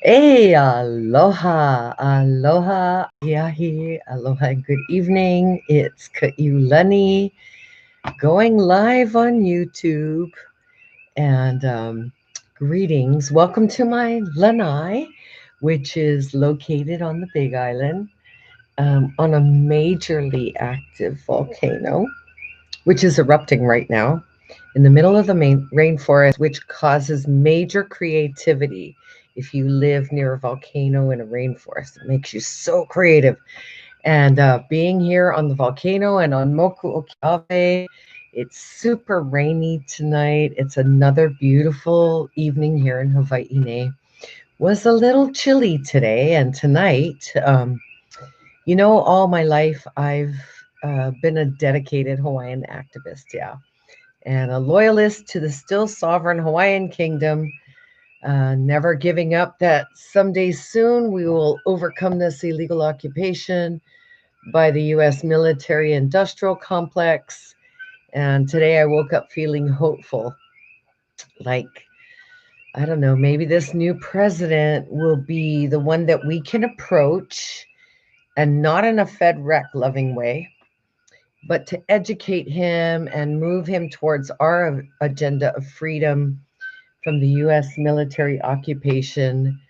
Hey, aloha, aloha, yahi, aloha, and good evening. It's Ka'iulani going live on YouTube. And greetings. Welcome to my lanai, which is located on the Big Island on a majorly active volcano, which is erupting right now in the middle of the main rainforest, which causes major creativity. If you live near a volcano in a rainforest, it makes you so creative. And being here on the volcano and on Moku Okiawe, it's super rainy tonight. It's another beautiful evening here in Hawaii. Was a little chilly today and tonight. All my life I've been a dedicated Hawaiian activist. Yeah, and a loyalist to the still sovereign Hawaiian kingdom, never giving up that someday soon we will overcome this illegal occupation by the U.S. military industrial complex. And today I woke up feeling hopeful, like, I don't know, maybe this new president will be the one that we can approach, and not in a Fed rec loving way, but to educate him and move him towards our agenda of freedom from the U.S. military occupation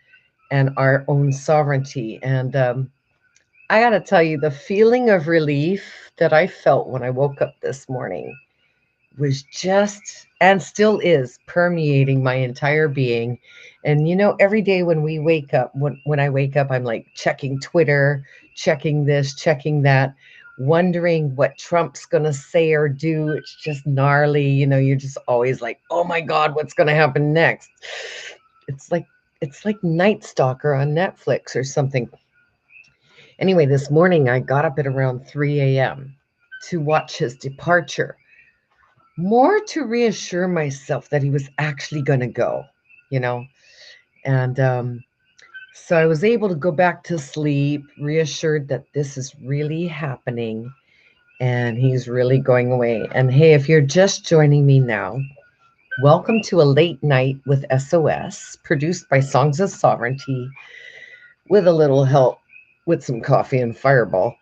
and our own sovereignty. And I got to tell you, the feeling of relief that I felt when I woke up this morning was just and still is permeating my entire being. And every day when we wake up, when I wake up, I'm like checking Twitter, checking this, checking that, wondering what Trump's going to say or do. It's just gnarly. You're just always like, oh my God, what's going to happen next? It's like it's like Night Stalker on Netflix or something. Anyway, this morning I got up at around 3 a.m. to watch his departure, more to reassure myself that he was actually going to go, you know. And so I was able to go back to sleep, reassured that this is really happening and he's really going away. And hey, if you're just joining me now, welcome to a late night with SOS, produced by Songs of Sovereignty, with a little help with some coffee and fireball,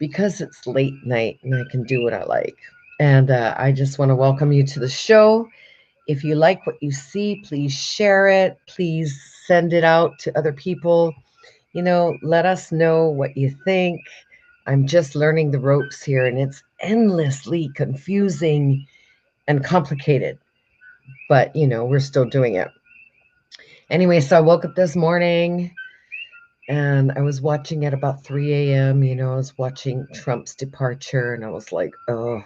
because it's late night and I can do what I like. And I just want to welcome you to the show. If you like what you see, please share it. Please send it out to other people. Let us know what you think. I'm just learning the ropes here, and it's endlessly confusing and complicated. But, we're still doing it. Anyway, so I woke up this morning and I was watching at about 3 a.m. I was watching Trump's departure, and I was like, oh,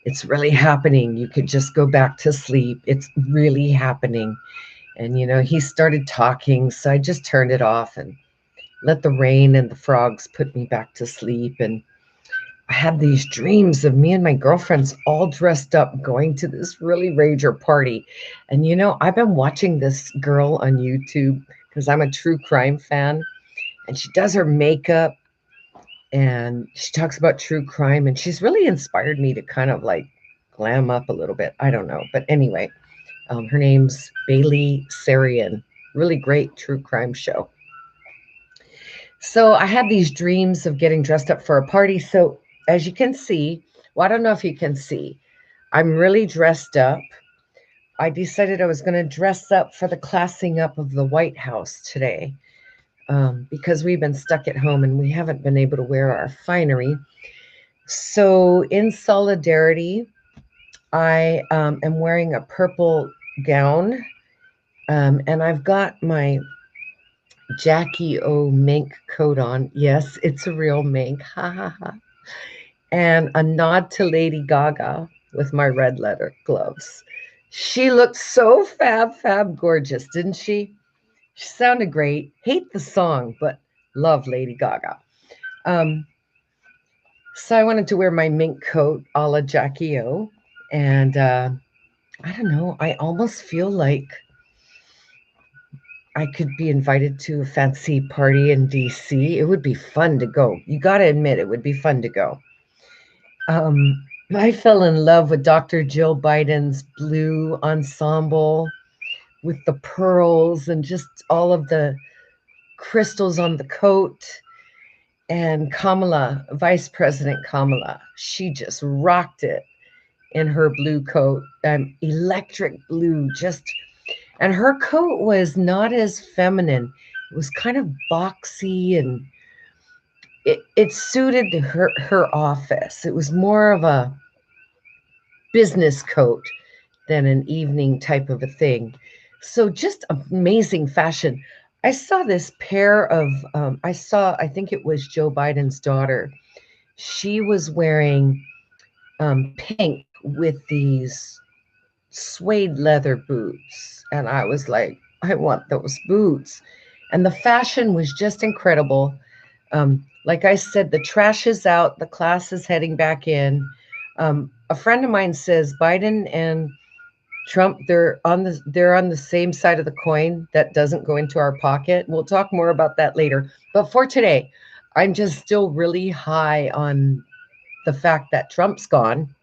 it's really happening. You could just go back to sleep. It's really happening. And, he started talking. So I just turned it off and let the rain and the frogs put me back to sleep. And I had these dreams of me and my girlfriends all dressed up going to this really rager party. And, I've been watching this girl on YouTube because I'm a true crime fan. And she does her makeup and she talks about true crime. And she's really inspired me to kind of like glam up a little bit. I don't know. But anyway, her name's Bailey Sarian. Really great true crime show. So I had these dreams of getting dressed up for a party. So as you can see, well, I don't know if you can see, I'm really dressed up. I decided I was going to dress up for the classing up of the White House today, because we've been stuck at home and we haven't been able to wear our finery. So in solidarity, I am wearing a purple gown, and I've got my Jackie O mink coat on. Yes, it's a real mink. Ha ha ha. And a nod to Lady Gaga with my red leather gloves. She looked so fab gorgeous, didn't she? She sounded great. Hate the song, but love Lady Gaga. Um, so I wanted to wear my mink coat a la Jackie O. And I don't know, I almost feel like I could be invited to a fancy party in DC. It would be fun to go. You got to admit, it would be fun to go. I fell in love with Dr. Jill Biden's blue ensemble with the pearls and just all of the crystals on the coat. And Kamala, Vice President Kamala, she just rocked it in her blue coat, electric blue, just, and her coat was not as feminine. It was kind of boxy, and it suited her office. It was more of a business coat than an evening type of a thing. So just amazing fashion. I saw this pair of, I think it was Joe Biden's daughter. She was wearing pink with these suede leather boots. And I was like, I want those boots. And the fashion was just incredible. Like I said, the trash is out, the class is heading back in. A friend of mine says Biden and Trump, they're on the same side of the coin that doesn't go into our pocket. We'll talk more about that later. But for today, I'm just still really high on the fact that Trump's gone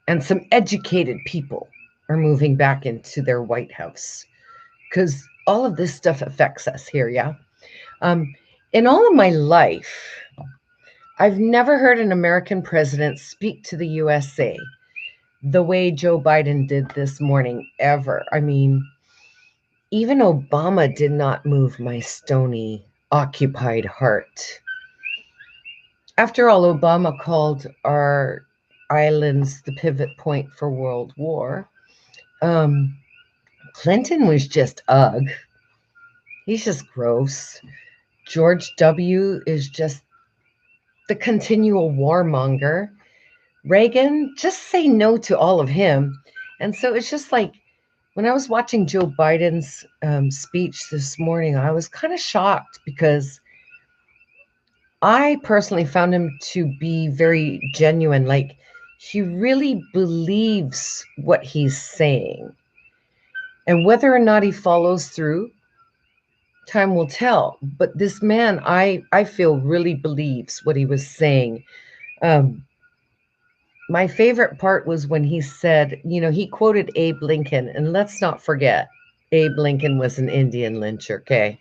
and some educated people are moving back into their White House, because all of this stuff affects us here, yeah? In all of my life, I've never heard an American president speak to the USA the way Joe Biden did this morning, ever. I mean, even Obama did not move my stony, occupied heart. After all, Obama called our islands the pivot point for world war. Clinton was just ugh. He's just gross. George W. is just the continual warmonger. Reagan, just say no to all of him. And so it's just like, when I was watching Joe Biden's speech this morning, I was kind of shocked because I personally found him to be very genuine. Like, he really believes what he's saying. And whether or not he follows through, time will tell. But this man, I feel, really believes what he was saying. My favorite part was when he said, he quoted Abe Lincoln, and let's not forget, Abe Lincoln was an Indian lyncher, okay?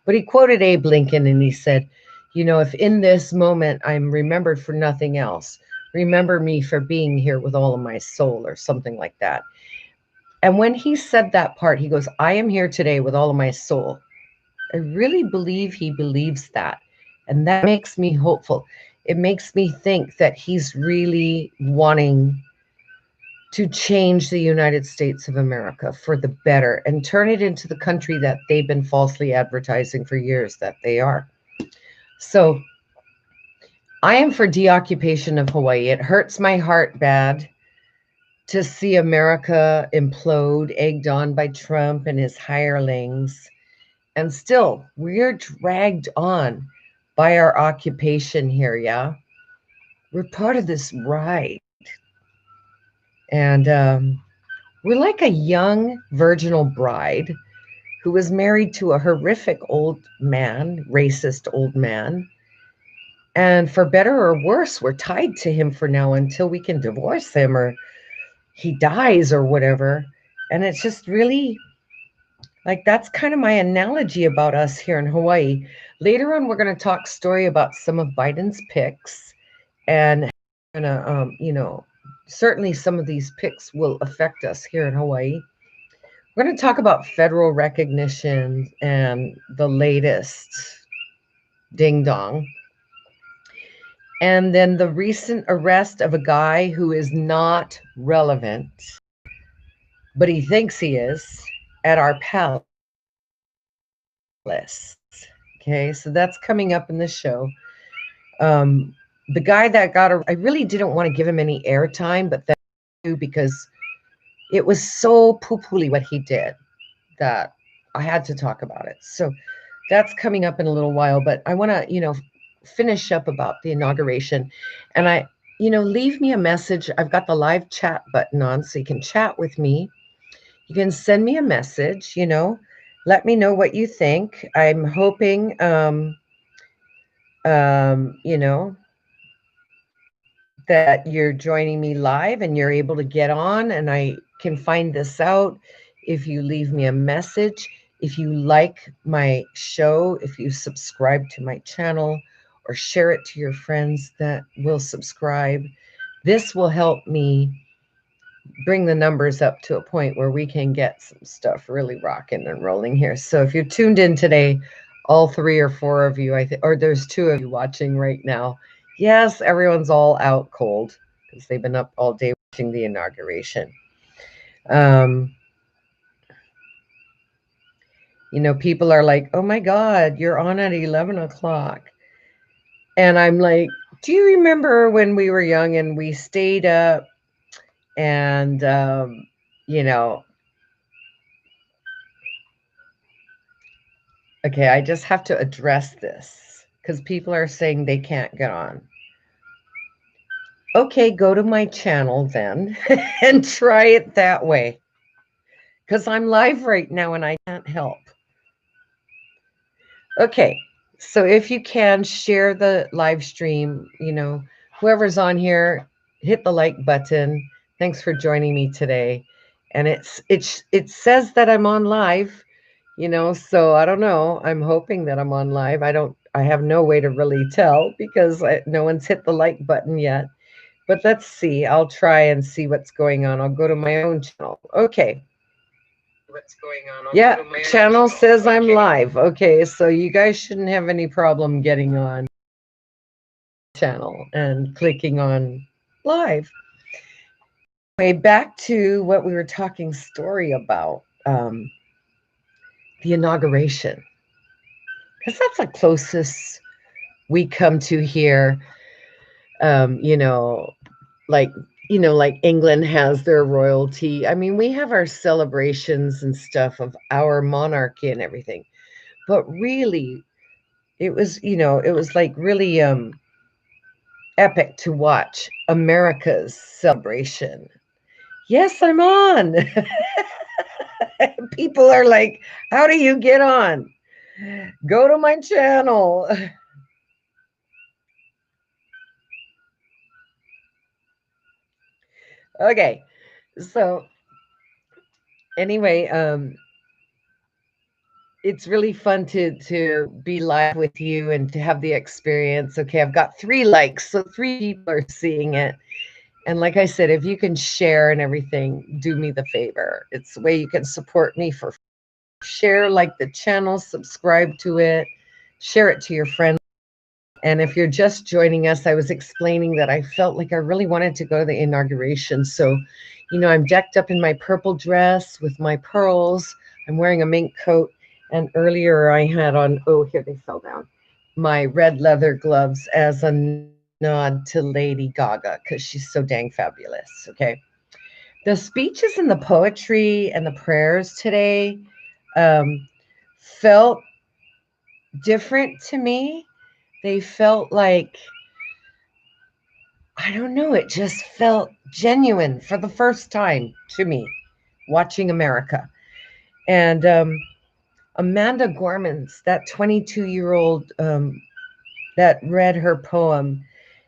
But he quoted Abe Lincoln and he said, if in this moment I'm remembered for nothing else, remember me for being here with all of my soul, or something like that. And when he said that part, he goes, I am here today with all of my soul. I really believe he believes that. And that makes me hopeful. It makes me think that he's really wanting to change the United States of America for the better and turn it into the country that they've been falsely advertising for years that they are. So I am for deoccupation of Hawaii. It hurts my heart bad to see America implode, egged on by Trump and his hirelings. And still, we're dragged on by our occupation here, yeah? We're part of this ride. And we're like a young virginal bride who was married to a horrific old man, racist old man. And for better or worse, we're tied to him for now until we can divorce him or he dies or whatever. And it's just really like, that's kind of my analogy about us here in Hawaii. Later on, we're going to talk story about some of Biden's picks, and certainly some of these picks will affect us here in Hawaii. We're going to talk about federal recognition and the latest ding dong. And then the recent arrest of a guy who is not relevant, but he thinks he is, at our palace. Okay, so that's coming up in the show. The guy that I really didn't want to give him any airtime, but that because it was so poo-pooly what he did that I had to talk about it. So that's coming up in a little while, but I want to, finish up about the inauguration. And leave me a message. I've got the live chat button on, so you can chat with me. You can send me a message, let me know what you think. I'm hoping, that you're joining me live and you're able to get on and I can find this out. if you leave me a message, if you like my show, if you subscribe to my channel, or share it to your friends that will subscribe. This will help me bring the numbers up to a point where we can get some stuff really rocking and rolling here. So if you're tuned in today, all 3 or 4 of you, I think, or there's 2 of you watching right now. Yes, everyone's all out cold because they've been up all day watching the inauguration. Um, people are like, oh my God, you're on at 11 o'clock. And I'm like, do you remember when we were young and we stayed up and, you know, okay, I just have to address this because people are saying they can't get on. Okay, go to my channel then and try it that way because I'm live right now and I can't help. Okay, so if you can share the live stream, whoever's on here, hit the like button. Thanks for joining me today. And it says that I'm on live, so I don't know. I'm hoping that I'm on live. I have no way to really tell because no one's hit the like button yet. But let's see. I'll try and see what's going on. I'll go to my own channel. Okay. What's going on? Yeah, channel says I'm live. Okay, so you guys shouldn't have any problem getting on channel and clicking on live. Anyway, back to what we were talking story about, the inauguration, because that's the closest we come to here. You know, like like England has their royalty. I mean, we have our celebrations and stuff of our monarchy and everything. But really, it was like really epic to watch America's celebration. Yes, I'm on. People are like, how do you get on? Go to my channel. Okay. So anyway, it's really fun to be live with you and to have the experience. Okay, I've got 3 likes, so 3 people are seeing it. And like I said, if you can share and everything, do me the favor. It's the way you can support me for share, like the channel, subscribe to it, share it to your friends. And if you're just joining us, I was explaining that I felt like I really wanted to go to the inauguration. So, I'm decked up in my purple dress with my pearls. I'm wearing a mink coat. And earlier I had on, oh, here they fell down, my red leather gloves as a nod to Lady Gaga because she's so dang fabulous. Okay. The speeches and the poetry and the prayers today felt different to me. They felt like, I don't know, it just felt genuine for the first time to me watching America. And Amanda Gorman's, that 22-year-old that read her poem,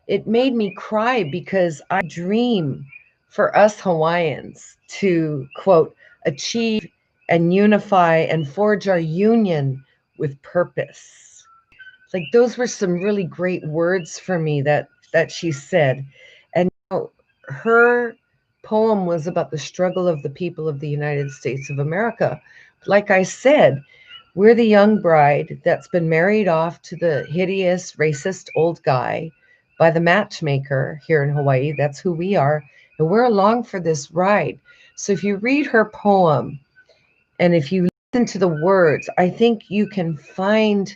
it made me cry because I dream for us Hawaiians to, quote, achieve and unify and forge our union with purpose. Like those were some really great words for me that she said. And her poem was about the struggle of the people of the United States of America. Like I said, we're the young bride that's been married off to the hideous, racist old guy by the matchmaker here in Hawaii. That's who we are. And we're along for this ride. So if you read her poem and if you listen to the words, I think you can find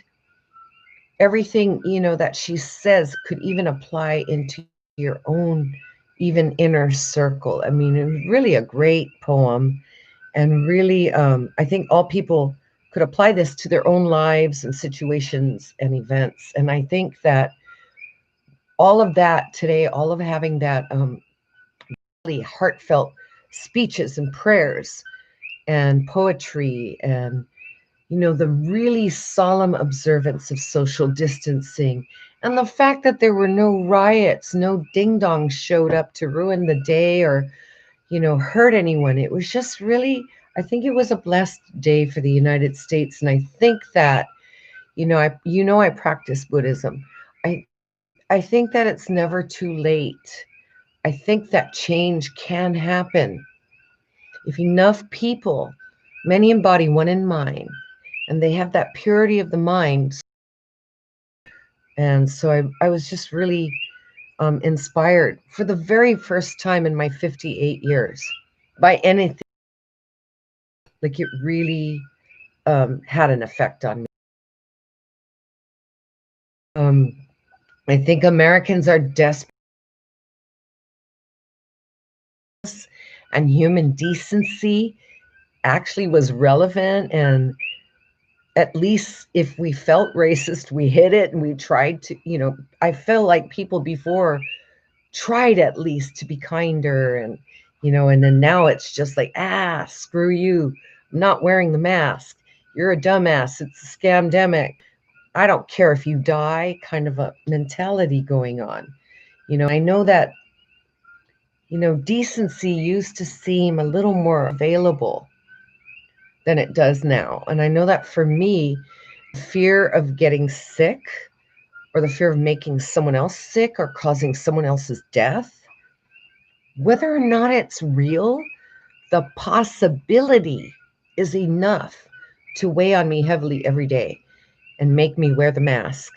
everything, that she says could even apply into your own even inner circle. I mean, it was really a great poem. And really, I think all people could apply this to their own lives and situations and events. And I think that all of that today, all of having that really heartfelt speeches and prayers and poetry and, the really solemn observance of social distancing and the fact that there were no riots, no ding dongs showed up to ruin the day or, hurt anyone. It was just really, I think it was a blessed day for the United States. And I think that, I practice Buddhism. I think that it's never too late. I think that change can happen if enough people, many in body, one in mind, and they have that purity of the mind. And so I was just really inspired for the very first time in my 58 years by anything. Like it really had an effect on me. Um, I think Americans are desperate, and human decency actually was relevant. And at least if we felt racist, we hid it and we tried to, I feel like people before tried at least to be kinder, and then now it's just like, screw you. I'm not wearing the mask. You're a dumbass. It's a scamdemic. I don't care if you die, kind of a mentality going on. I know that, decency used to seem a little more available than it does now. And I know that for me, fear of getting sick or the fear of making someone else sick or causing someone else's death, whether or not it's real, the possibility is enough to weigh on me heavily every day and make me wear the mask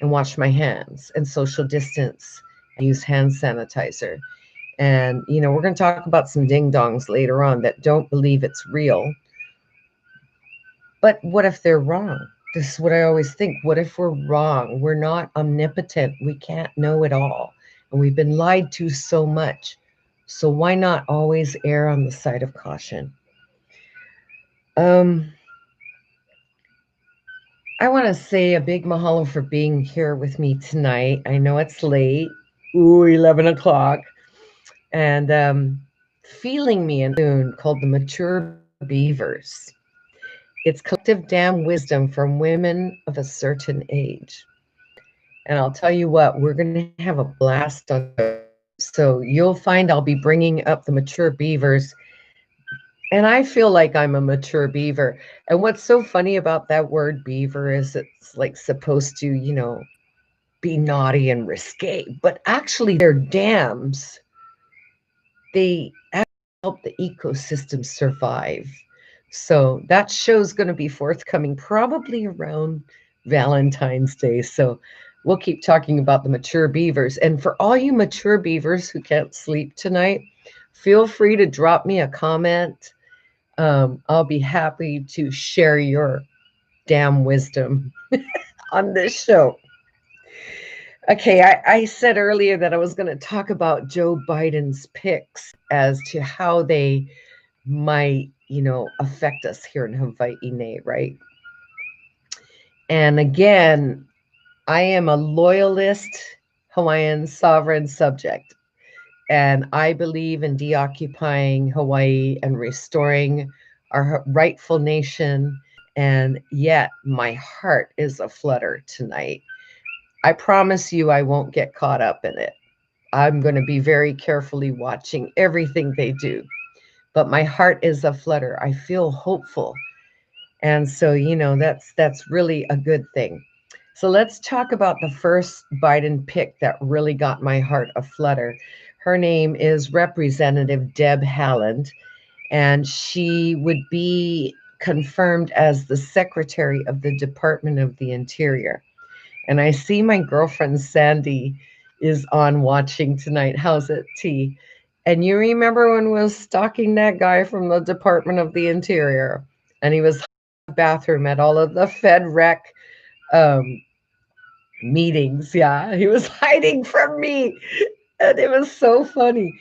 and wash my hands and social distance and use hand sanitizer. And, we're going to talk about some ding dongs later on that don't believe it's real. But what if they're wrong? This is what I always think. What if we're wrong? We're not omnipotent. We can't know it all. And we've been lied to so much. So why not always err on the side of caution? Um, I want to say a big mahalo for being here with me tonight. I know it's late. Ooh, 11 o'clock. And feeling me in tune called The Mature Beavers. It's collective damn wisdom from women of a certain age. And I'll tell you what, we're going to have a blast on the show. So you'll find I'll be bringing up the mature beavers. And I feel like I'm a mature beaver. And what's so funny about that word beaver is it's like supposed to, be naughty and risque. But actually, they're dams. They help the ecosystem survive. So that show's going to be forthcoming probably around Valentine's Day. So we'll keep talking about the mature beavers. And for all you mature beavers who can't sleep tonight, feel free to drop me a comment. I'll be happy to share your damn wisdom on this show. Okay, I said earlier that I was going to talk about Joe Biden's picks as to how they might, affect us here in Hawaii, right? And again, I am a loyalist Hawaiian sovereign subject, and I believe in deoccupying Hawaii and restoring our rightful nation. And yet, my heart is aflutter tonight. I promise you, I won't get caught up in it. I'm going to be very carefully watching everything they do. But my heart is aflutter. I feel hopeful. And so, that's really a good thing. So let's talk about the first Biden pick that really got my heart aflutter. Her name is Representative Deb Haaland, and she would be confirmed as the Secretary of the Department of the Interior. And I see my girlfriend Sandy is on watching tonight. How's it, T? And you remember when we was stalking that guy from the Department of the Interior, and he was in the bathroom at all of the FedRec um, meetings. Yeah, he was hiding from me, and it was so funny.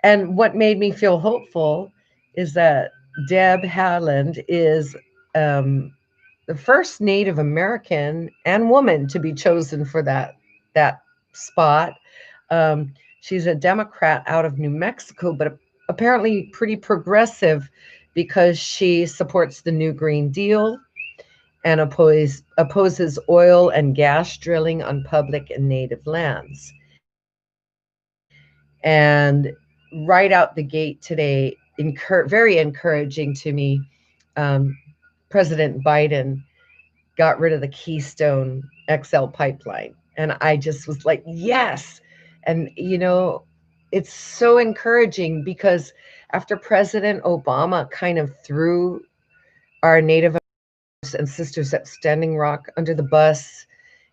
And what made me feel hopeful is that Deb Haaland is the first Native American and woman to be chosen for that spot. She's a Democrat out of New Mexico, but apparently pretty progressive because she supports the New Green Deal and opposes oil and gas drilling on public and native lands. And right out the gate today, very encouraging to me. Um, President Biden got rid of the Keystone XL pipeline. And I just was like, yes. And, it's so encouraging because after President Obama kind of threw our Native and sisters at Standing Rock under the bus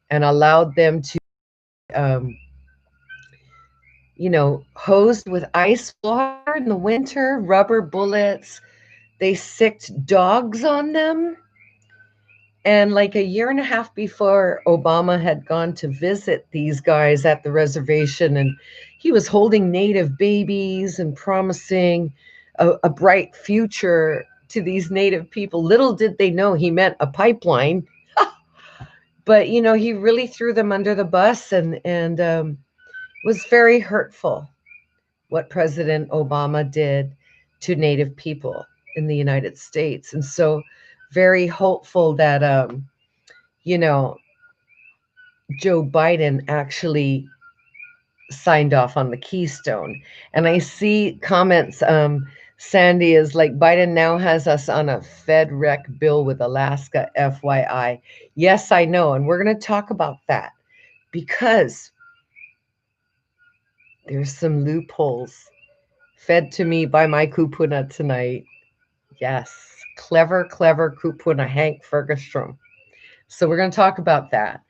and allowed them to, um, hosed with ice water in the winter, rubber bullets. They sicked dogs on them. And like a year and a half before Obama had gone to visit these guys at the reservation, and he was holding native babies and promising a bright future to these native people. Little did they know he meant a pipeline, but he really threw them under the bus, and was very hurtful what President Obama did to native people in the United States. And so very hopeful that you know Joe Biden actually signed off on the Keystone. And I see comments. Sandy is like, Biden now has us on a Fed rec bill with Alaska, FYI. Yes, I know. And we're going to talk about that because there's some loopholes fed to me by my kupuna tonight. Yes, clever, clever kupuna, Hank Fergestrom. So we're going to talk about that.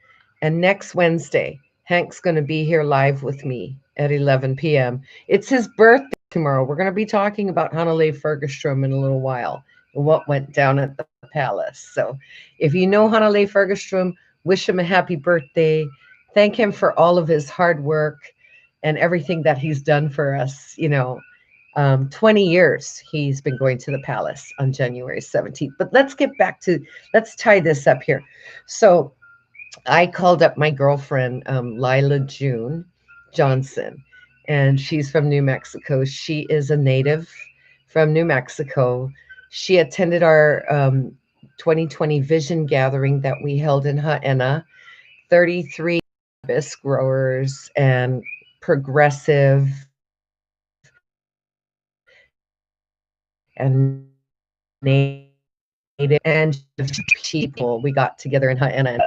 And next Wednesday, Hank's going to be here live with me at 11 p.m. It's his birthday tomorrow. We're going to be talking about Hanalei Fergestrom in a little while and what went down at the palace. So if you know Hanalei Fergestrom, wish him a happy birthday. Thank him for all of his hard work and everything that he's done for us. 20 years he's been going to the palace on January 17th. But let's tie this up here. So I called up my girlfriend, Lila June Johnson, and she's from New Mexico. She is a native from New Mexico. She attended our 2020 vision gathering that we held in Haena. 33 cannabis growers and progressive and native and people. We got together in Haena, and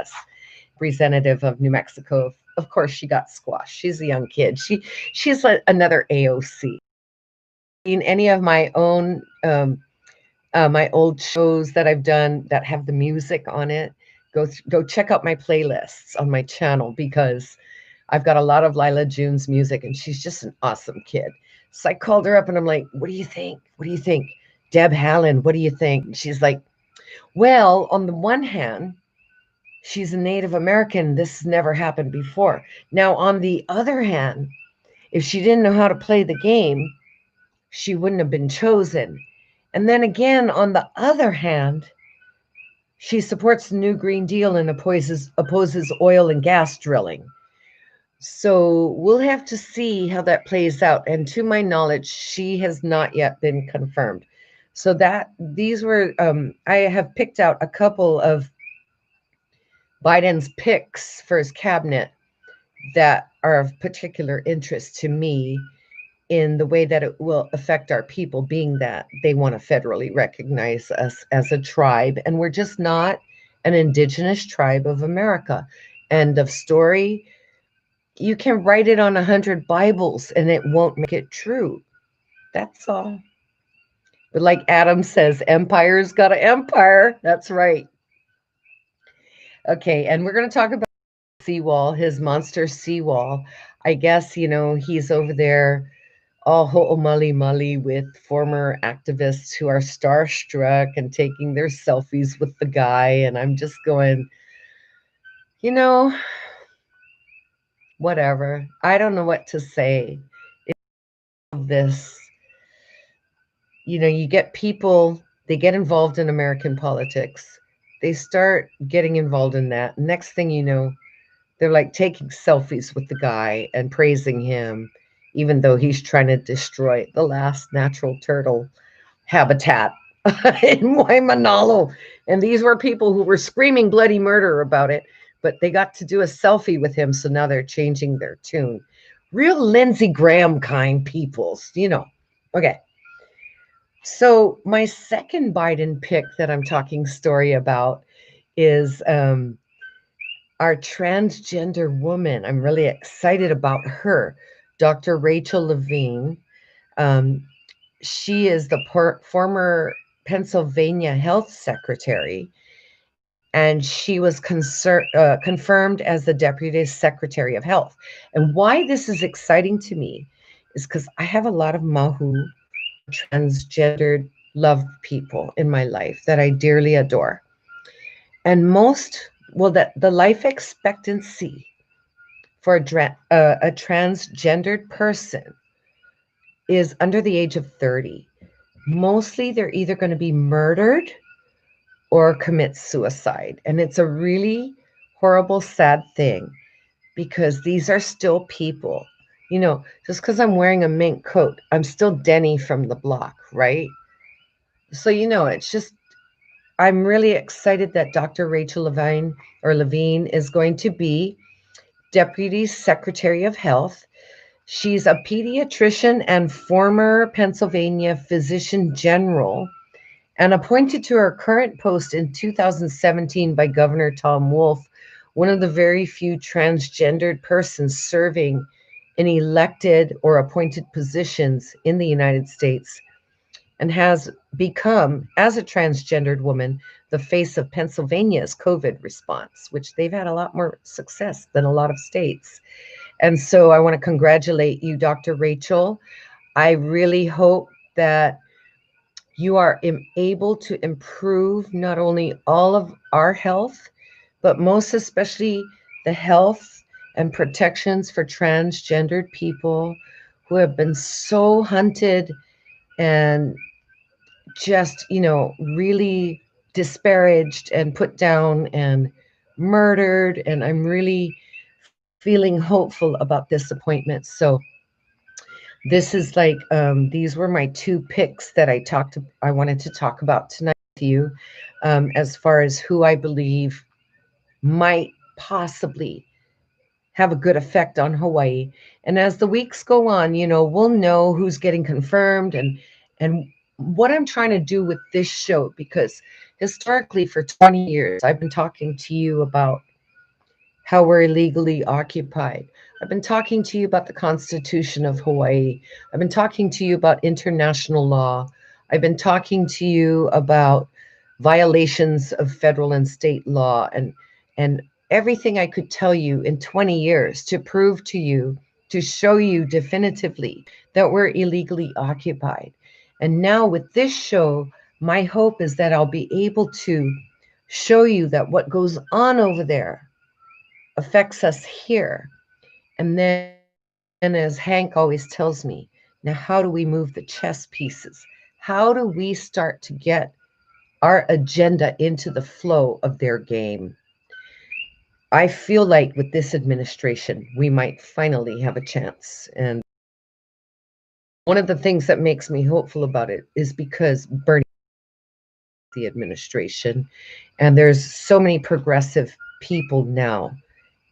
representative of New Mexico. Of course, she got squashed. She's a young kid. She's like another AOC. In any of my own my old shows that I've done that have the music on it, go check out my playlists on my channel because I've got a lot of Lila June's music, and she's just an awesome kid. So I called her up and I'm like, "What do you think? What do you think, Deb Hallen? What do you think?" And she's like, "Well, on the one hand, she's a Native American. This never happened before. Now, on the other hand, if she didn't know how to play the game, she wouldn't have been chosen. And then again, on the other hand, she supports the new Green Deal and opposes oil and gas drilling. So we'll have to see how that plays out. And to my knowledge, she has not yet been confirmed. So these were, I have picked out a couple of Biden's picks for his cabinet that are of particular interest to me in the way that it will affect our people, being that they want to federally recognize us as a tribe, and we're just not an indigenous tribe of America. End of story. You can write it on 100 Bibles and it won't make it true. That's all. But like Adam says, empire's got an empire. That's right. Okay, and we're going to talk about seawall, his monster seawall. I guess, he's over there all ho'omali with former activists who are starstruck and taking their selfies with the guy. And I'm just going, you know, whatever. I don't know what to say. This, you get people, they get involved in American politics. They start getting involved in that. Next thing you know, they're like taking selfies with the guy and praising him, even though he's trying to destroy the last natural turtle habitat in Waimanalo. And these were people who were screaming bloody murder about it, but they got to do a selfie with him. So now they're changing their tune. real Lindsey Graham kind peoples. Okay. So my second Biden pick that I'm talking story about is our transgender woman. I'm really excited about her, Dr. Rachel Levine. Um, she is the former Pennsylvania health secretary, and she was confirmed as the deputy secretary of health. And why this is exciting to me is because I have a lot of Mahu or transgendered loved people in my life that I dearly adore. And that the life expectancy for a transgendered person is under the age of 30. Mostly they're either going to be murdered or commit suicide. And it's a really horrible, sad thing because these are still people. Just because I'm wearing a mink coat, I'm still Denny from the block, right? So, it's just, I'm really excited that Dr. Rachel Levine is going to be Deputy Secretary of Health. She's a pediatrician and former Pennsylvania Physician General and appointed to her current post in 2017 by Governor Tom Wolf, one of the very few transgendered persons serving in elected or appointed positions in the United States, and has become, as a transgendered woman, the face of Pennsylvania's COVID response, which they've had a lot more success than a lot of states. And so I want to congratulate you, Dr. Rachel. I really hope that you are able to improve not only all of our health, but most especially the health and protections for transgendered people who have been so hunted and just, really disparaged and put down and murdered. And I'm really feeling hopeful about this appointment. So this is like these were my two picks that I wanted to talk about tonight with you, as far as who I believe might possibly have a good effect on Hawaii. And as the weeks go on, we'll know who's getting confirmed and what I'm trying to do with this show, because historically for 20 years I've been talking to you about how we're illegally occupied. I've been talking to you about the Constitution of Hawaii. I've been talking to you about international law. I've been talking to you about violations of federal and state law and everything I could tell you in 20 years to prove to you, to show you definitively that we're illegally occupied. And now with this show, my hope is that I'll be able to show you that what goes on over there affects us here. And then, as Hank always tells me, now how do we move the chess pieces? How do we start to get our agenda into the flow of their game? I feel like with this administration, we might finally have a chance. And one of the things that makes me hopeful about it is because Bernie the administration, and there's so many progressive people now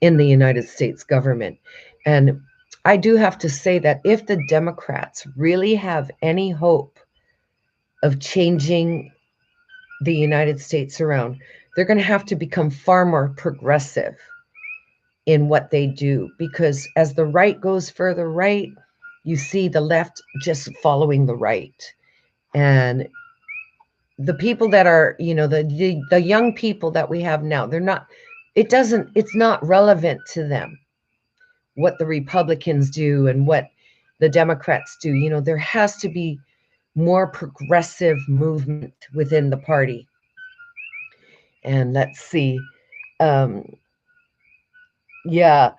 in the United States government. And I do have to say that if the Democrats really have any hope of changing the United States around, they're going to have to become far more progressive in what they do. Because as the right goes further right, you see the left just following the right. And the people that are, the young people that we have now, it's not relevant to them what the Republicans do and what the Democrats do. There has to be more progressive movement within the party. And let's see. Um, yeah,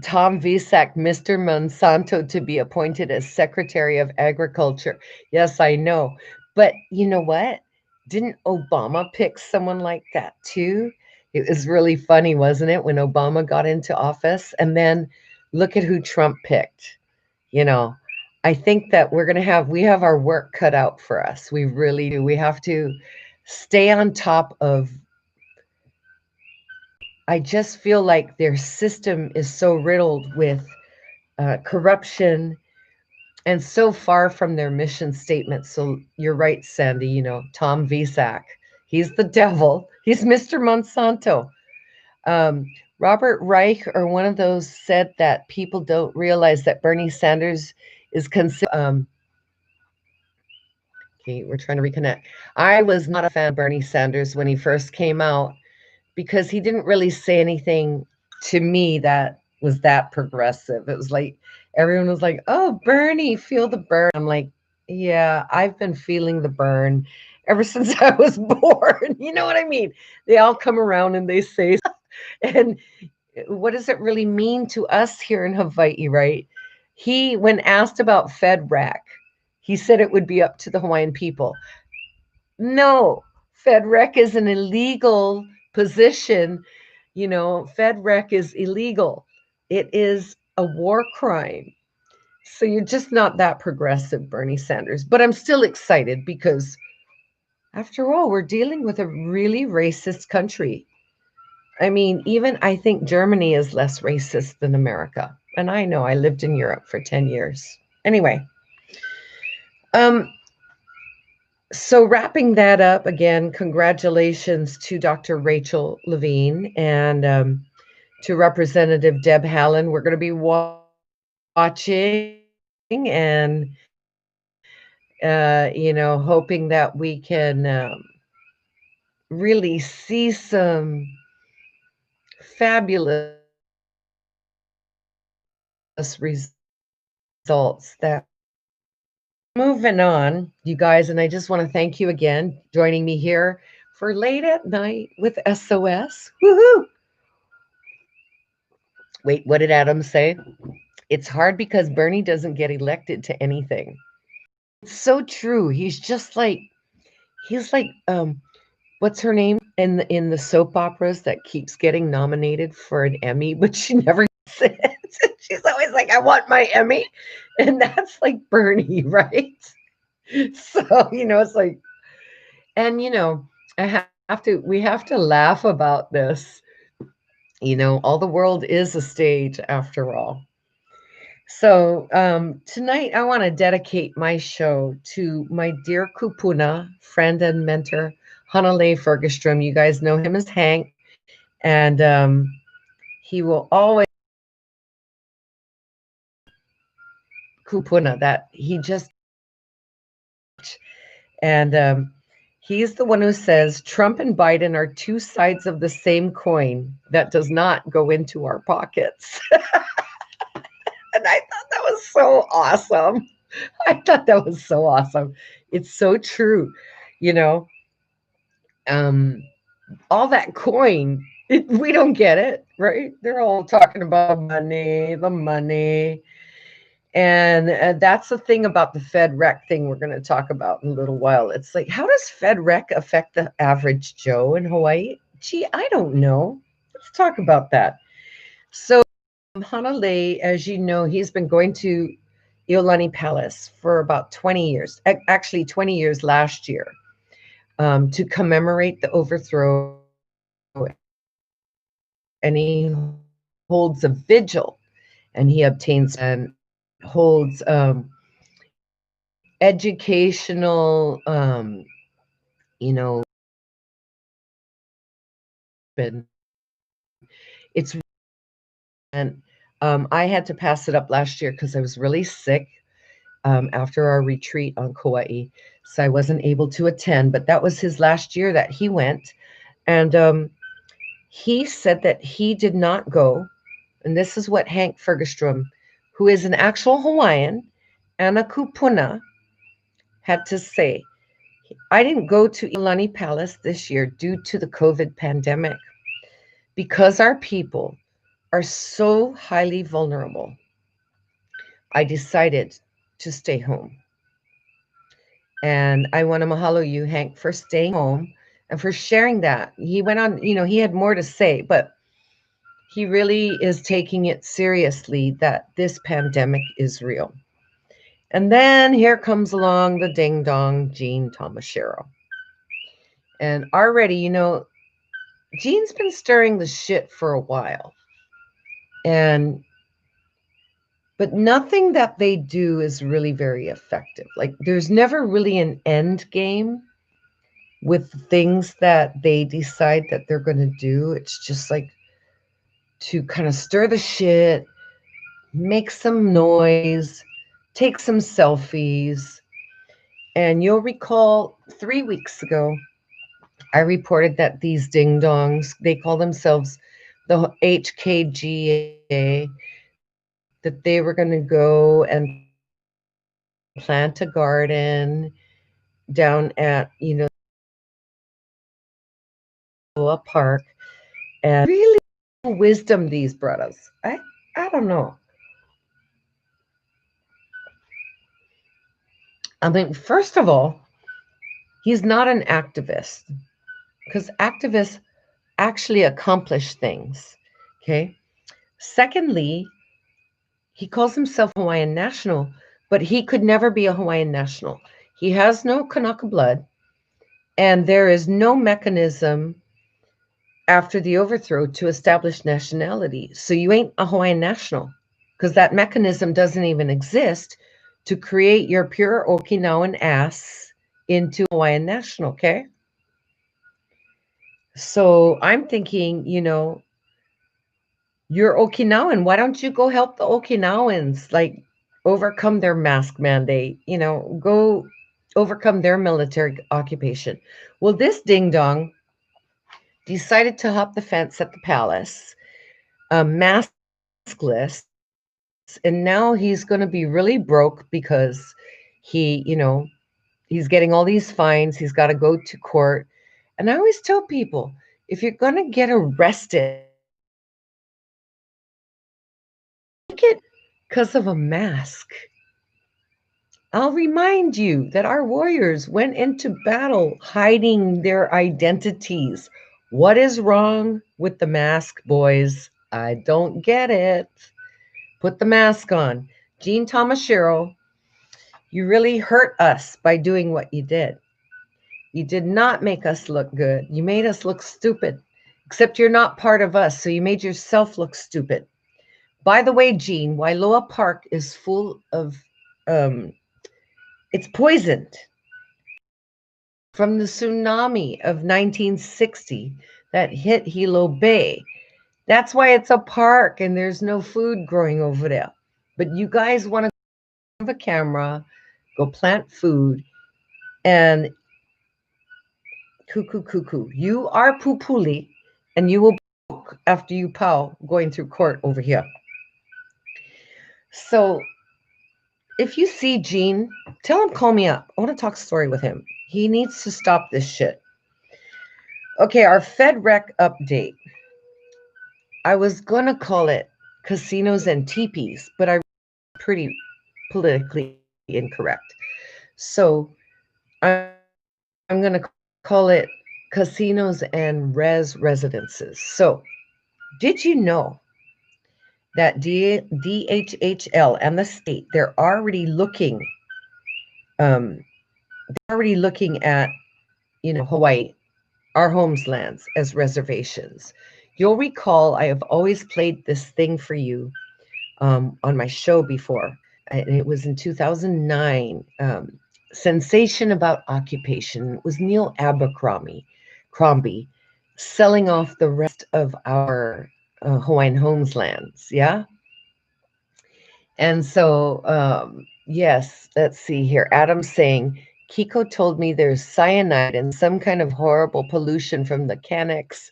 Tom Visak, Mr. Monsanto to be appointed as Secretary of Agriculture. Yes, I know. But you know what? Didn't Obama pick someone like that too? It was really funny, wasn't it, when Obama got into office? And then look at who Trump picked. You know, I think that we have our work cut out for us. We really do. We have to stay on top of. I just feel like their system is so riddled with corruption, and so far from their mission statement. So you're right, Sandy. Tom Visak, he's the devil. He's Mr. Monsanto. Um, Robert Reich, or one of those, said that people don't realize that Bernie Sanders is considered. Okay, we're trying to reconnect. I was not a fan of Bernie Sanders when he first came out because he didn't really say anything to me that was that progressive. It was like everyone was like, "Oh, Bernie, feel the burn." I'm like, "Yeah, I've been feeling the burn ever since I was born." You know what I mean? They all come around and they say, and what does it really mean to us here in Hawaii, right? He, when asked about FedRAC, he said it would be up to the Hawaiian people. No, FedRec is an illegal position. FedRec is illegal. It is a war crime. So you're just not that progressive, Bernie Sanders. But I'm still excited because, after all, we're dealing with a really racist country. I mean, even I think Germany is less racist than America. And I know I lived in Europe for 10 years. Anyway, um, so wrapping that up again, congratulations to Dr. Rachel Levine and to Representative Deb Haaland. We're going to be watching and hoping that we can really see some fabulous results. That moving on, you guys, and I just want to thank you again joining me here for late at night with SOS. Woohoo! Wait, what did Adam say? It's hard because Bernie doesn't get elected to anything. It's so true. He's like what's her name in the soap operas that keeps getting nominated for an Emmy, but she never gets it. She's always like, I want my Emmy. And that's like Bernie, right? So, it's like, and we have to laugh about this. All the world is a stage after all. So tonight I want to dedicate my show to my dear kupuna, friend and mentor, Hanalei Fergestrom. You guys know him as Hank, and he will always kupuna that he just, and he's the one who says Trump and Biden are two sides of the same coin that does not go into our pockets. And I thought that was so awesome. I thought that was so awesome. It's so true. You know, um, all that coin, we don't get it, right? They're all talking about the money. And that's the thing about the Fed rec thing we're going to talk about in a little while. It's like, how does Fed rec affect the average Joe in Hawaii? Gee, I don't know. Let's talk about that. So, Hanalei, as you know, he's been going to Iolani Palace for about 20 years, actually 20 years last year, to commemorate the overthrow. And he holds a vigil, and he obtains and holds educational, and it's, and I had to pass it up last year because I was really sick after our retreat on Kauai, so I wasn't able to attend. But that was his last year that he went, and he said that he did not go. And this is what Hank Fergestrom, who is an actual Hawaiian and a kupuna, had to say. I didn't go to Iolani Palace this year due to the COVID pandemic because our people are so highly vulnerable. I decided to stay home. And I want to mahalo you, Hank, for staying home and for sharing that. He went on, he had more to say, but he really is taking it seriously that this pandemic is real. And then here comes along the ding dong, Gene Tomashiro. And already, Gene's been stirring the shit for a while. And but nothing that they do is really very effective. Like there's never really an end game with things that they decide that they're going to do. It's just like to kind of stir the shit, make some noise, take some selfies. And you'll recall 3 weeks ago, I reported that these ding dongs, they call themselves the HKGA, that they were going to go and plant a garden down at, Loa Park. And really wisdom these brothers. I don't know. I mean, first of all, he's not an activist because activists actually accomplish things. Okay. Secondly, he calls himself Hawaiian national, but he could never be a Hawaiian national. He has no Kanaka blood, and there is no mechanism after the overthrow to establish nationality. So you ain't a Hawaiian national because that mechanism doesn't even exist to create your pure Okinawan ass into Hawaiian national, okay? So I'm thinking, you're Okinawan. Why don't you go help the Okinawans like overcome their mask mandate? Go overcome their military occupation. Well, this ding dong decided to hop the fence at the palace, maskless, and now he's going to be really broke because he's getting all these fines. He's got to go to court. And I always tell people, if you're going to get arrested, make it because of a mask. I'll remind you that our warriors went into battle hiding their identities. What is wrong with the mask, boys? I don't get it. Put the mask on. Jean Tomashiro, you really hurt us by doing what you did. You did not make us look good. You made us look stupid. Except you're not part of us, so you made yourself look stupid. By the way, Jean, Wailoa Park is full of, it's poisoned from the tsunami of 1960 that hit Hilo Bay. That's why it's a park and there's no food growing over there. But you guys want to have a camera, go plant food, and cuckoo, cuckoo. You are pupuli, and you will be after you pow going through court over here. So if you see Gene, tell him call me up. I want to talk story with him. He needs to stop this shit. Okay, our FedRec update. I was gonna call it casinos and teepees, but I pretty politically incorrect. So I'm gonna call it casinos and residences. So did you know that DHHL and the state they're already looking at Hawaii, our homelands, as reservations. You'll recall I have always played this thing for you on my show before, and it was in 2009. Sensation about occupation. It was Neil Crombie, selling off the rest of our Hawaiian homelands. Yeah. And so, yes, let's see here. Adam's saying, Kiko told me there's cyanide and some kind of horrible pollution from the Canex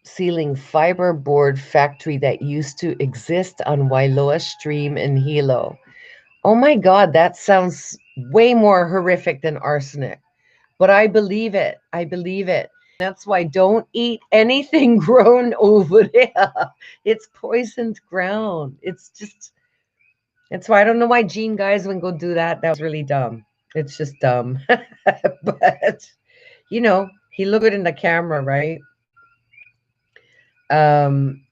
sealing fiberboard factory that used to exist on Wailoa Stream in Hilo. Oh my God, that sounds way more horrific than arsenic. But I believe it. I believe it. That's why don't eat anything grown over there. It's poisoned ground. That's why I don't know why Gene guys wouldn't go do that. That was really dumb. It's just dumb. But, he looked good in the camera, right? I'm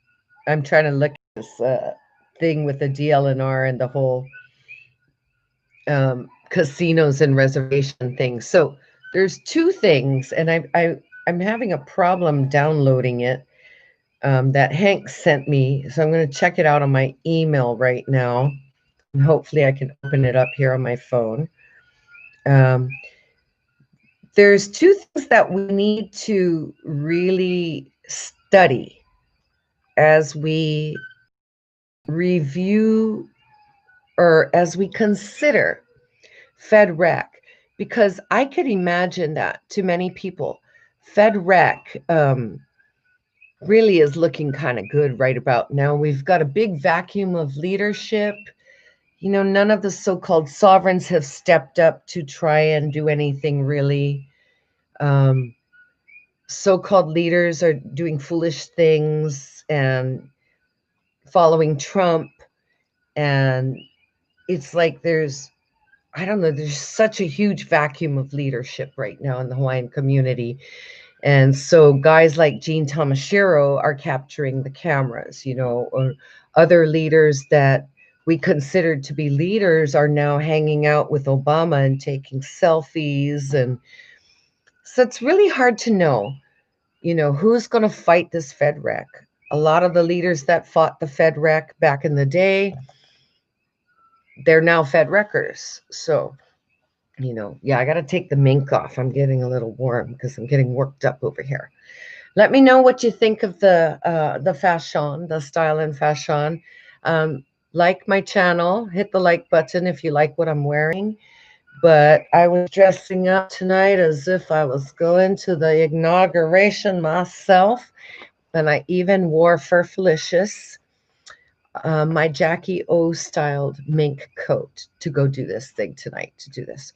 trying to look at this thing with the DLNR and the whole casinos and reservation thing. So there's two things, and I'm having a problem downloading it. that Hank sent me. So I'm going to check it out on my email right now. And hopefully I can open it up here on my phone. Um, there's two things that we need to really study as we review or as we consider FedRec, because I could imagine that to many people, FedRec really is looking kind of good right about now. We've got a big vacuum of leadership. You know, none of the so-called sovereigns have stepped up to try and do anything really. Um, so-called leaders are doing foolish things and following Trump. And it's like I don't know, there's such a huge vacuum of leadership right now in the Hawaiian community. And so guys like Gene Tamashiro are capturing the cameras, you know, or other leaders that we considered to be leaders are now hanging out with Obama and taking selfies. And so it's really hard to know, you know, who's going to fight this FedRec. A lot of the leaders that fought the FedRec back in the day, they're now FedRecers. So, you know, yeah, I got to take the mink off. I'm getting a little warm because I'm getting worked up over here. Let me know what you think of the fashion, the style and fashion. Like my channel, hit the like button if you like what I'm wearing. But I was dressing up tonight as if I was going to the inauguration myself, and I even wore Furfalicious, my Jackie O styled mink coat to go do this thing tonight. To do this,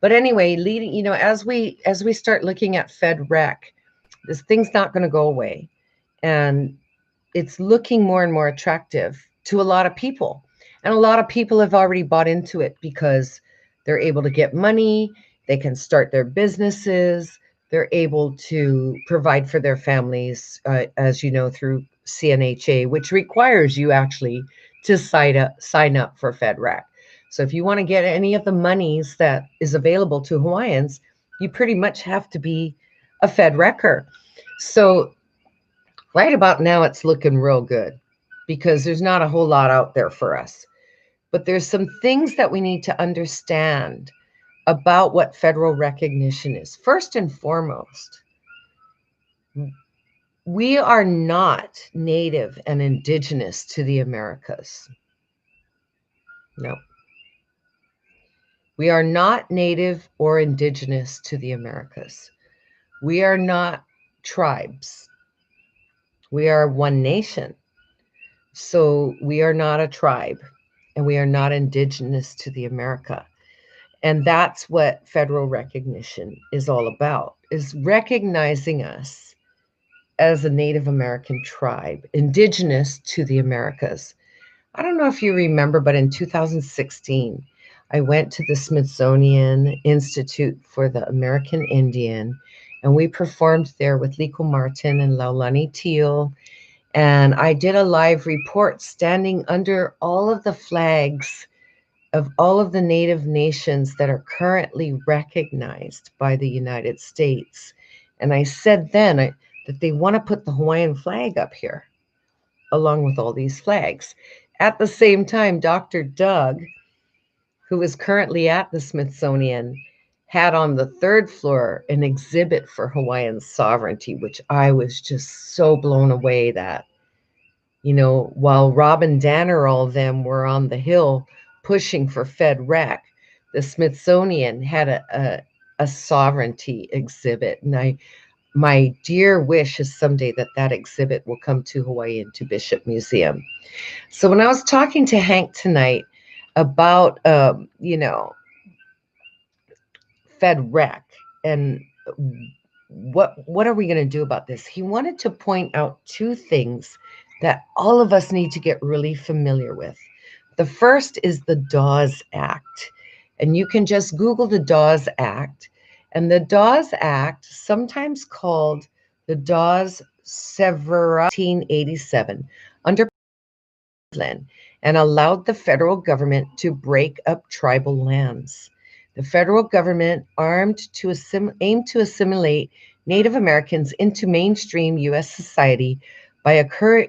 but anyway, leading, you know, as we start looking at FedRec, this thing's not going to go away. And it's looking more and more attractive to a lot of people. And a lot of people have already bought into it because they're able to get money, they can start their businesses, they're able to provide for their families, as you know, through CNHA, which requires you actually to sign up for FedRec. So if you want to get any of the monies that is available to Hawaiians, you pretty much have to be a FedRecer. So right about now, it's looking real good because there's not a whole lot out there for us. But there's some things that we need to understand about what federal recognition is. First and foremost, we are not native and indigenous to the Americas. No. We are not native or indigenous to the Americas. We are not tribes. We are one nation. So we are not a tribe and we are not indigenous to the America. And that's what federal recognition is all about, is recognizing us as a Native American tribe, indigenous to the Americas. I don't know if you remember, but in 2016, I went to the Smithsonian Institute for the American Indian, and we performed there with Liko Martin and Laulani Teal. And I did a live report standing under all of the flags of all of the Native nations that are currently recognized by the United States. And I said then that they want to put the Hawaiian flag up here, along with all these flags. At the same time, Dr. Doug, who is currently at the Smithsonian, had on the third floor an exhibit for Hawaiian sovereignty, which I was just so blown away that, you know, while Rob and Danner, all of them were on the Hill pushing for FedRec, the Smithsonian had a sovereignty exhibit. And my dear wish is someday that exhibit will come to Hawaii and to Bishop Museum. So when I was talking to Hank tonight about, you know, FedRec and what are we going to do about this? He wanted to point out two things that all of us need to get really familiar with. The first is the Dawes Act. And you can just Google the Dawes Act. And the Dawes Act, sometimes called the Dawes-Severance 1887, under and allowed the federal government to break up tribal lands. The federal government aimed to assimilate Native Americans into mainstream U.S. society by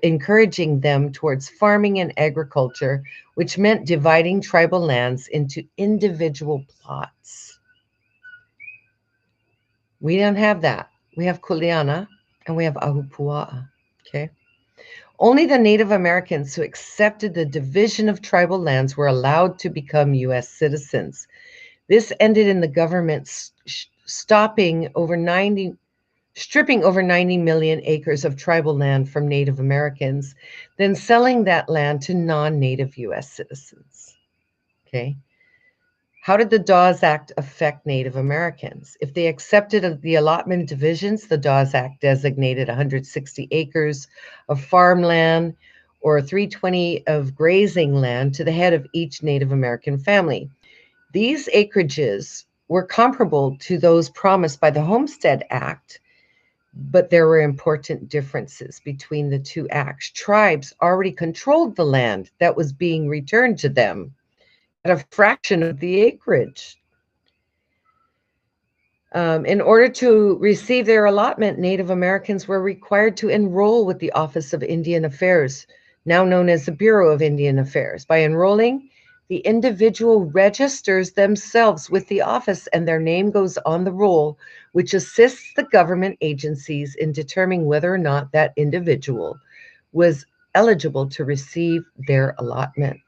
encouraging them towards farming and agriculture, which meant dividing tribal lands into individual plots. We don't have that. We have Kuleana and we have Ahupua'a. Okay. Only the Native Americans who accepted the division of tribal lands were allowed to become U.S. citizens. This ended in the government stripping over 90 million acres of tribal land from Native Americans, then selling that land to non-Native U.S. citizens. Okay. How did the Dawes Act affect Native Americans? If they accepted the allotment divisions, the Dawes Act designated 160 acres of farmland or 320 of grazing land to the head of each Native American family. These acreages were comparable to those promised by the Homestead Act, but there were important differences between the two acts. Tribes already controlled the land that was being returned to them at a fraction of the acreage. In order to receive their allotment, Native Americans were required to enroll with the Office of Indian Affairs, now known as the Bureau of Indian Affairs. By enrolling, the individual registers themselves with the office and their name goes on the roll, which assists the government agencies in determining whether or not that individual was eligible to receive their allotment.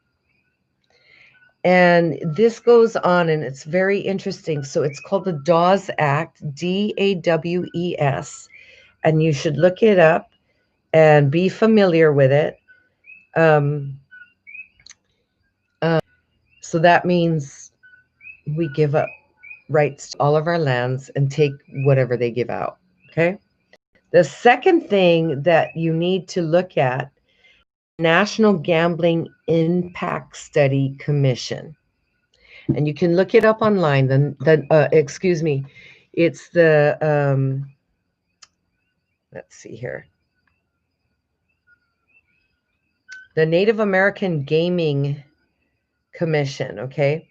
And this goes on, and it's very interesting. So it's called the Dawes Act, DAWES, and you should look it up and be familiar with it. So that means we give up rights to all of our lands and take whatever they give out. Okay. The second thing that you need to look at, National Gambling Impact Study Commission. And you can look it up online. Excuse me, it's the, let's see here, the Native American Gaming Commission, okay?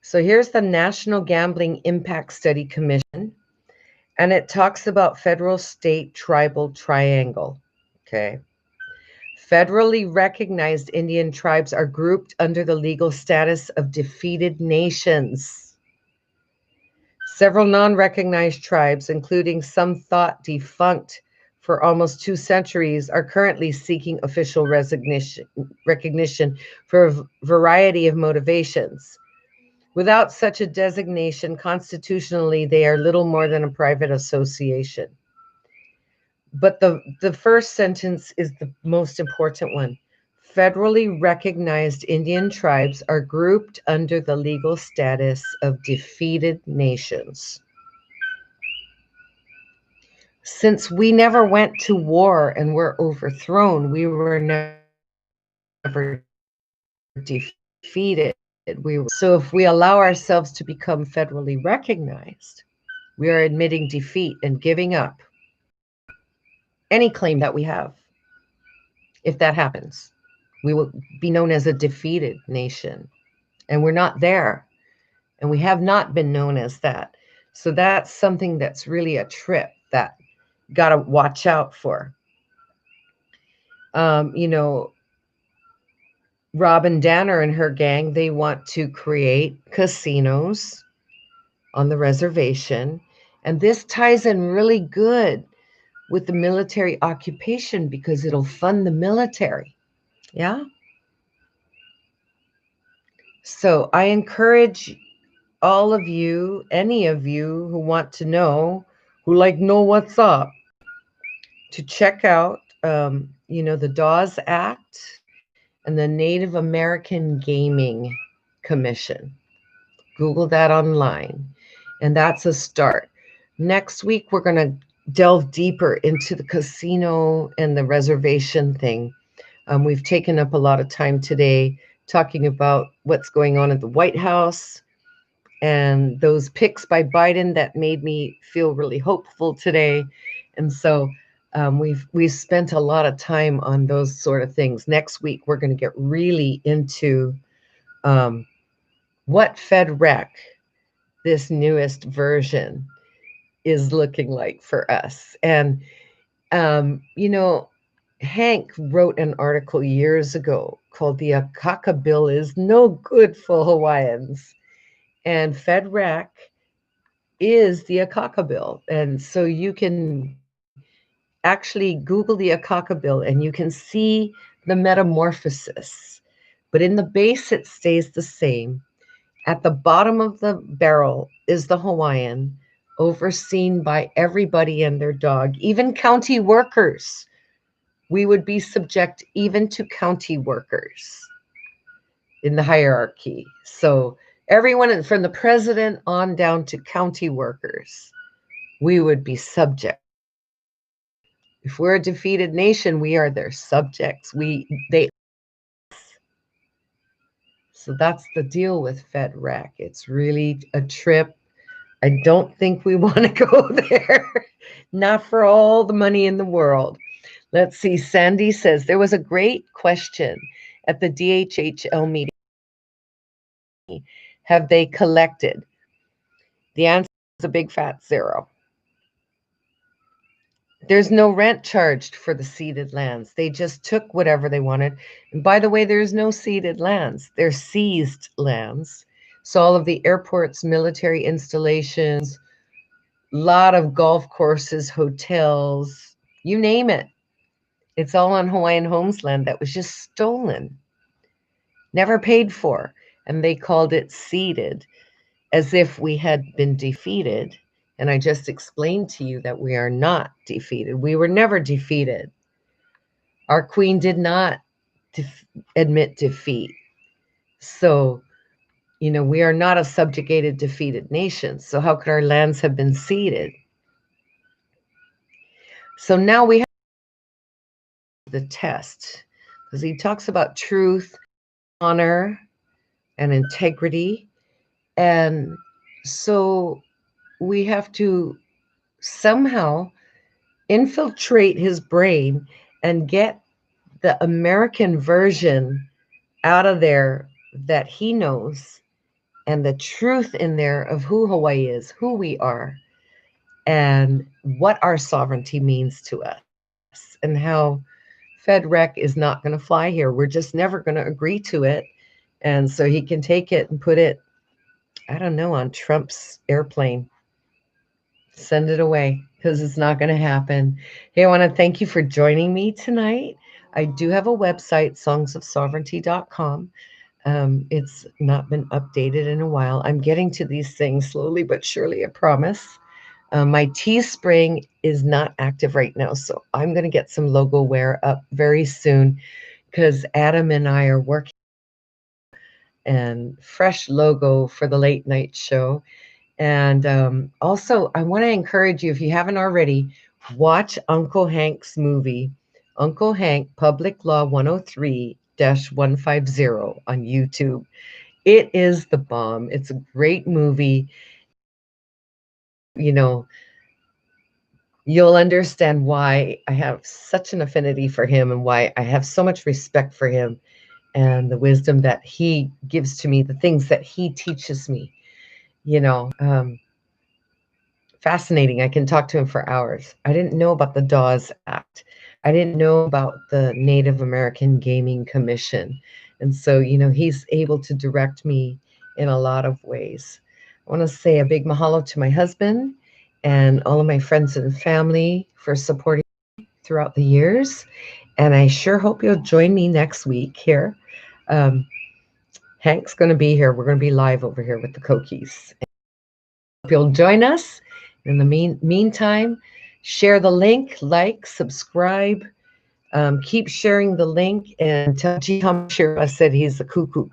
So here's the National Gambling Impact Study Commission, and it talks about federal, state, tribal triangle, okay? Federally recognized Indian tribes are grouped under the legal status of defeated nations. Several non-recognized tribes, including some thought defunct for almost 2 centuries, are currently seeking official recognition for a variety of motivations. Without such a designation, constitutionally, they are little more than a private association. But the first sentence is the most important one. Federally recognized Indian tribes are grouped under the legal status of defeated nations. Since we never went to war and were overthrown, we were never defeated. So if we allow ourselves to become federally recognized, we are admitting defeat and giving up any claim that we have. If that happens, we will be known as a defeated nation. And we're not there. And we have not been known as that. So that's something that's really a trip that got to watch out for. You know, Robin Danner and her gang, they want to create casinos on the reservation. And this ties in really good with the military occupation because it'll fund the military. Yeah. So I encourage all of you, any of you who want to know, who know what's up, to check out, the Dawes Act and the Native American Gaming Commission. Google that online, and that's a start. Next week, we're going to delve deeper into the casino and the reservation thing. We've taken up a lot of time today talking about what's going on at the White House and those picks by Biden that made me feel really hopeful today. And so we've spent a lot of time on those sort of things. Next week, we're going to get really into what FedRec, this newest version, is looking like for us. And, Hank wrote an article years ago called The Akaka Bill is No Good for Hawaiians. And FedRAC is the Akaka Bill. And so you can actually Google the Akaka Bill and you can see the metamorphosis. But in the base, it stays the same. At the bottom of the barrel is the Hawaiian, overseen by everybody and their dog, even county workers. We would be subject even to county workers in the hierarchy. So everyone from the president on down to county workers, we would be subject. If we're a defeated nation, we are their subjects. They So that's the deal with FedRAC. It's really a trip. I don't think we want to go there. Not for all the money in the world. Let's see. Sandy says there was a great question at the DHHL meeting. Have they collected? The answer is a big fat zero. There's no rent charged for the ceded lands. They just took whatever they wanted. And by the way, there's no ceded lands. They're seized lands. So all of the airports, military installations, a lot of golf courses, hotels, you name it. It's all on Hawaiian Homes land that was just stolen, never paid for. And they called it ceded, as if we had been defeated. And I just explained to you that we are not defeated. We were never defeated. Our queen did not admit defeat. So, we are not a subjugated, defeated nation. So how could our lands have been ceded? So now we have the test, because he talks about truth, honor, and integrity. And so we have to somehow infiltrate his brain and get the American version out of there that he knows, and the truth in there of who Hawaii is, who we are, and what our sovereignty means to us, and how FedRec is not going to fly here. We're just never going to agree to it. And so he can take it and put it, I don't know, on Trump's airplane. Send it away, because it's not going to happen. Hey, I want to thank you for joining me tonight. I do have a website, songsofsovereignty.com. It's not been updated in a while. I'm getting to these things slowly but surely, I promise. My Teespring is not active right now, so I'm going to get some logo wear up very soon, because Adam and I are working and fresh logo for the late night show. And also, I want to encourage you, if you haven't already, watch Uncle Hank's movie, Uncle Hank Public Law 103-150 on YouTube. It is the bomb. It's a great movie. You'll understand why I have such an affinity for him and why I have so much respect for him and the wisdom that he gives to me, the things that he teaches me. Fascinating. I can talk to him for hours. I didn't know about the Dawes Act. I didn't know about the Native American Gaming Commission. And so, he's able to direct me in a lot of ways. I want to say a big mahalo to my husband and all of my friends and family for supporting me throughout the years. And I sure hope you'll join me next week here. Hank's going to be here. We're going to be live over here with the Kokies. Hope you'll join us. In the meantime, share the link, like, subscribe, keep sharing the link, and tell G. Hamashiro I said he's a cuckoo.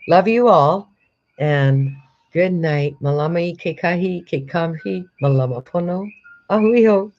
Love you all, and good night. Malama i ke kahi, ke kamhi, malama pono, ahuiho.